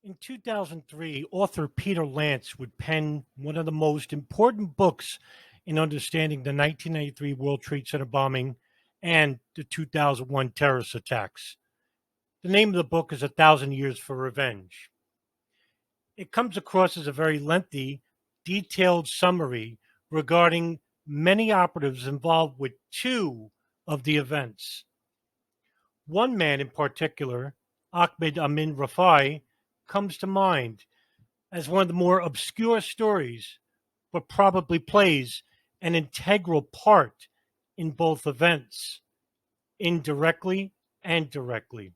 In 2003, author Peter Lance would pen one of the most important books in understanding the 1993 World Trade Center bombing and the 2001 terrorist attacks. The name of the book is A Thousand Years for Revenge. It comes across as a very lengthy, detailed summary regarding many operatives involved with two of the events. One man in particular, Ahmed Amin Refai, comes to mind as one of the more obscure stories, but probably plays an integral part in both events, indirectly and directly.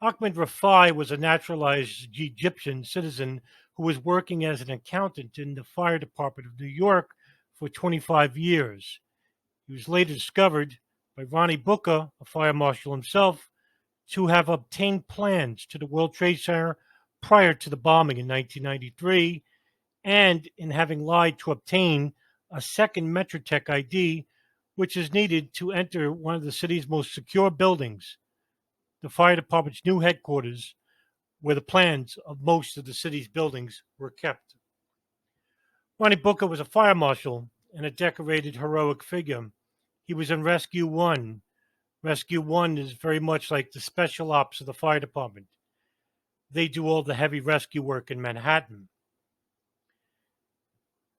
Ahmed Refai was a naturalized Egyptian citizen who was working as an accountant in the fire department of New York for 25 years. He was later discovered by Ronald Bucca, a fire marshal himself, to have obtained plans to the World Trade Center prior to the bombing in 1993, and in having lied to obtain a second Metrotech ID, which is needed to enter one of the city's most secure buildings, the fire department's new headquarters, where the plans of most of the city's buildings were kept. Ronald Bucca was a fire marshal and a decorated heroic figure. He was in Rescue 1. Rescue 1 is very much like the special ops of the fire department. They do all the heavy rescue work in Manhattan.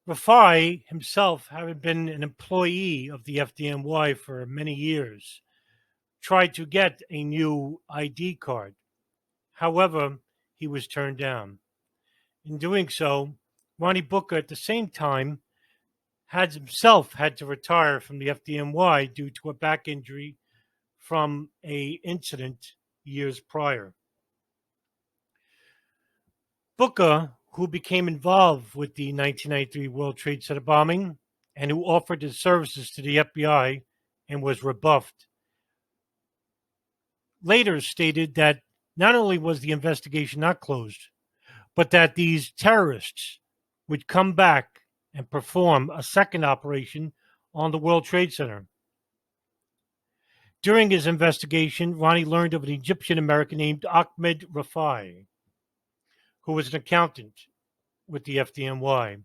Refai himself, having been an employee of the FDNY for many years, tried to get a new ID card. However, he was turned down. In doing so, Ronnie Bucca at the same time had himself had to retire from the FDNY due to a back injury from an incident years prior. Bucca, who became involved with the 1993 World Trade Center bombing and who offered his services to the FBI and was rebuffed, later stated that not only was the investigation not closed, but that these terrorists would come back and perform a second operation on the World Trade Center. During his investigation, Ronnie learned of an Egyptian American named Ahmed Refai, who was an accountant with the FDNY.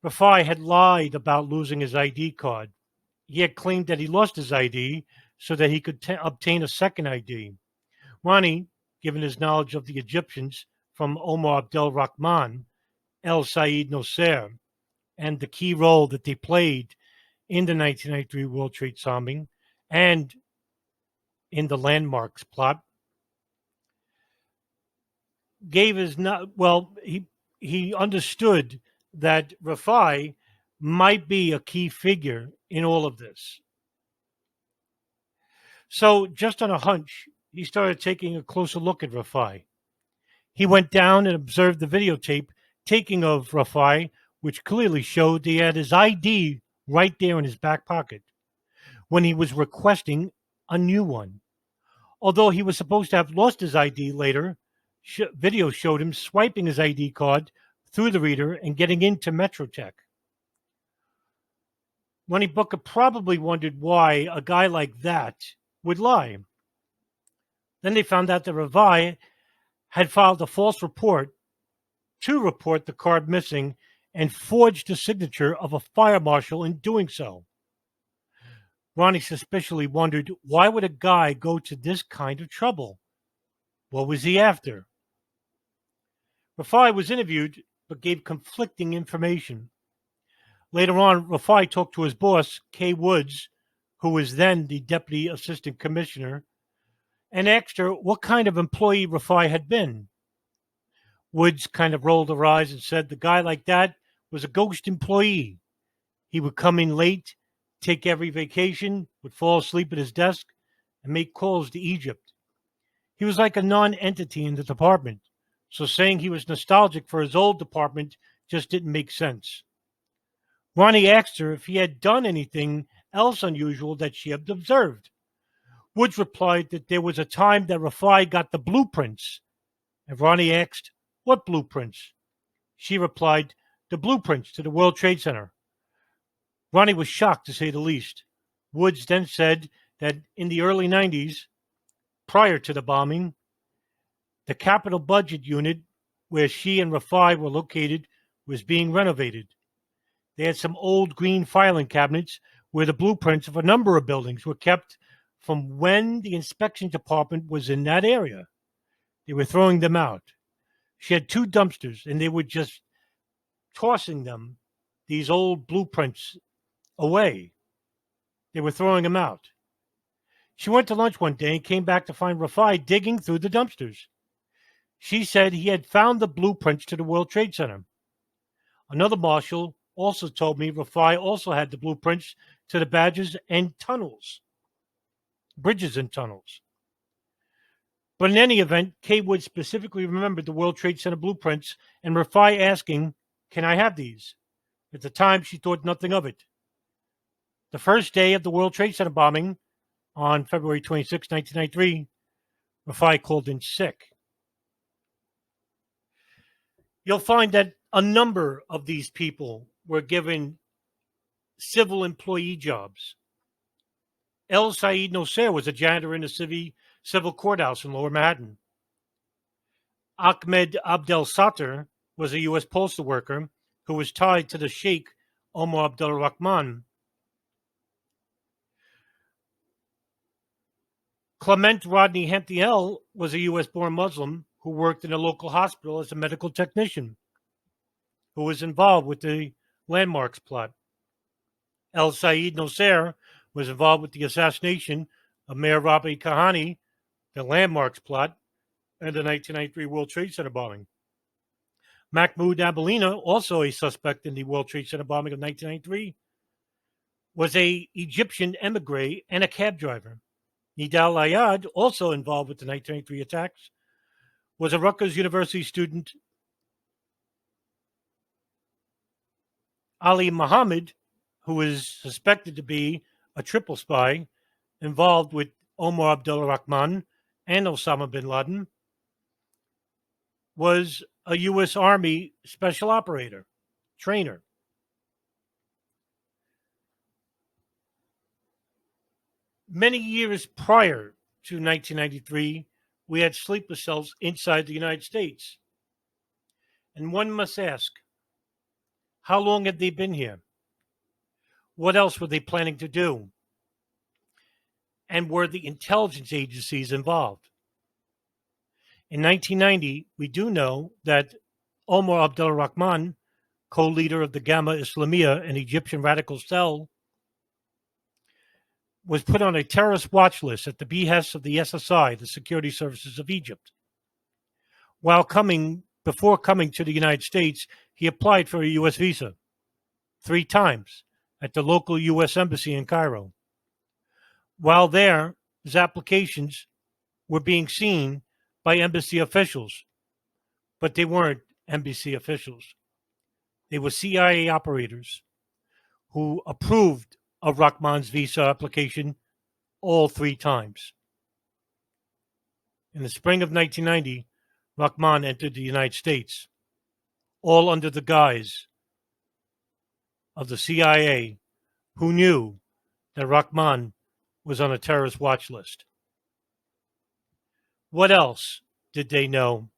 Refai had lied about losing his ID card. He had claimed that he lost his ID so that he could obtain a second ID. Ronnie, given his knowledge of the Egyptians from Omar Abdel Rahman, El Said Nosser, and the key role that they played in the 1993 World Trade bombing and in the landmarks plot, gave his he understood that Refai might be a key figure in all of this. So, just on a hunch, he started taking a closer look at Refai. He went down and observed the videotape taking of Refai, which clearly showed he had his ID right there in his back pocket when he was requesting a new one. Although he was supposed to have lost his ID later, video showed him swiping his ID card through the reader and getting into Metrotech. Ronnie Bucca probably wondered why a guy like that would lie. Then they found out that Refai had filed a false report to report the card missing and forged the signature of a fire marshal in doing so. Ronnie suspiciously wondered, why would a guy go to this kind of trouble? What was he after? Refai was interviewed but gave conflicting information. Later on, Refai talked to his boss, Kay Woods, who was then the Deputy Assistant Commissioner, and asked her what kind of employee Refai had been. Woods kind of rolled her eyes and said the guy like that was a ghost employee. He would come in late, take every vacation, would fall asleep at his desk, and make calls to Egypt. He was like a non-entity in the department, so saying he was nostalgic for his old department just didn't make sense. Ronnie asked her if he had done anything else unusual that she had observed. Woods replied that there was a time that Refai got the blueprints, and Ronnie asked, what blueprints? She replied, the blueprints to the World Trade Center. Ronnie was shocked, to say the least. Woods then said that in the early 90s, prior to the bombing, The capital budget unit where she and Refai were located was being renovated. They had some old green filing cabinets where the blueprints of a number of buildings were kept from when the inspection department was in that area. They were throwing them out. She had 2 dumpsters, and they were just tossing them, these old blueprints, away. They were throwing them out. She went to lunch one day and came back to find Refai digging through the dumpsters. She said he had found the blueprints to the World Trade Center. Another marshal also told me Refai also had the blueprints to the bridges and tunnels. But in any event, Kay Wood specifically remembered the World Trade Center blueprints and Refai asking, "Can I have these?" At the time, she thought nothing of it. The first day of the World Trade Center bombing, on February 26, 1993, Refai called in sick. You'll find that a number of these people were given civil employee jobs. El Said Nosser was a janitor in the civil courthouse in Lower Manhattan. Ahmed Abdel Rahman was a U.S. postal worker who was tied to the Sheikh Omar Abdel Rahman. Clement Rodney Hemphiel was a U.S.-born Muslim who worked in a local hospital as a medical technician, who was involved with the landmarks plot. El Said Nosser was involved with the assassination of Mayor Rabi Kahani, the landmarks plot, and the 1993 World Trade Center bombing. Mahmoud Abilena, also a suspect in the World Trade Center bombing of 1993, was an Egyptian emigre and a cab driver. Nidal Ayad, also involved with the 1993 attacks, was a Rutgers University student. Ali Muhammad, who is suspected to be a triple spy involved with Omar Abdel Rahman and Osama bin Laden, was a U.S. Army special operator, trainer. Many years prior to 1993, we had sleeper cells inside the United States. And one must ask, how long had they been here? What else were they planning to do? And were the intelligence agencies involved? In 1990, we do know that Omar Abdel Rahman, co-leader of the Gamma Islamiyah, an Egyptian radical cell, was put on a terrorist watch list at the behest of the SSI, the Security Services of Egypt. Before coming to the United States, he applied for a U.S. visa 3 times at the local U.S. Embassy in Cairo. While there, his applications were being seen by embassy officials, but they weren't embassy officials. They were CIA operators who approved of Rahman's visa application all 3 times. In the spring of 1990, Rahman entered the United States, all under the guise of the CIA, who knew that Rahman was on a terrorist watch list. What else did they know?